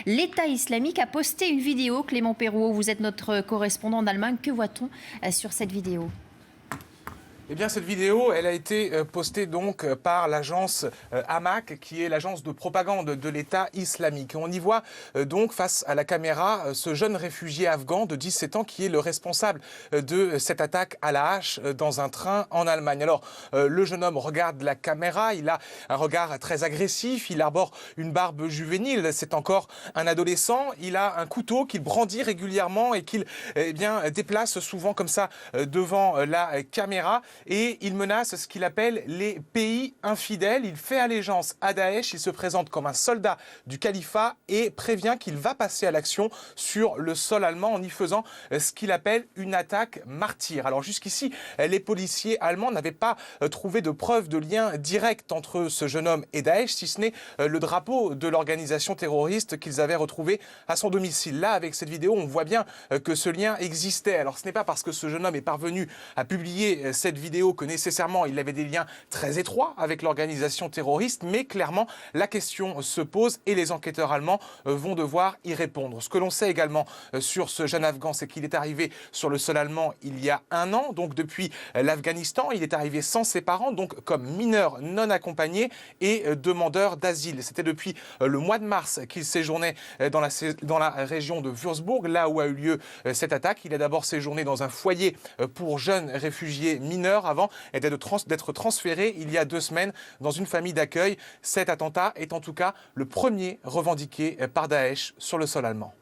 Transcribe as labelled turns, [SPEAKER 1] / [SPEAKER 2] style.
[SPEAKER 1] L'État islamique a posté une vidéo. Clément Perrault, vous êtes notre correspondant en Allemagne. Que voit-on sur cette vidéo ?
[SPEAKER 2] Eh bien, cette vidéo, elle a été postée donc par l'agence Amaq, qui est l'agence de propagande de l'État islamique. On y voit donc face à la caméra ce jeune réfugié afghan de 17 ans qui est le responsable de cette attaque à la hache dans un train en Allemagne. Alors, le jeune homme regarde la caméra, il a un regard très agressif, il arbore une barbe juvénile, c'est encore un adolescent, il a un couteau qu'il brandit régulièrement et qu'il déplace souvent comme ça devant la caméra. Et il menace ce qu'il appelle les pays infidèles. Il fait allégeance à Daesh, il se présente comme un soldat du califat et prévient qu'il va passer à l'action sur le sol allemand en y faisant ce qu'il appelle une attaque martyre. Alors jusqu'ici, les policiers allemands n'avaient pas trouvé de preuve de lien direct entre ce jeune homme et Daesh, si ce n'est le drapeau de l'organisation terroriste qu'ils avaient retrouvé à son domicile. Là, avec cette vidéo, on voit bien que ce lien existait. Alors ce n'est pas parce que ce jeune homme est parvenu à publier cette vidéo que nécessairement il avait des liens très étroits avec l'organisation terroriste, mais clairement la question se pose et les enquêteurs allemands vont devoir y répondre. Ce que l'on sait également sur ce jeune Afghan, c'est qu'il est arrivé sur le sol allemand il y a 1 an, donc depuis l'Afghanistan. Il est arrivé sans ses parents, donc comme mineur non accompagné et demandeur d'asile. C'était depuis le mois de mars qu'il séjournait dans la région de Würzburg, là où a eu lieu cette attaque. Il a d'abord séjourné dans un foyer pour jeunes réfugiés mineurs avant d'être transféré il y a 2 semaines dans une famille d'accueil. Cet attentat est en tout cas le premier revendiqué par Daesh sur le sol allemand.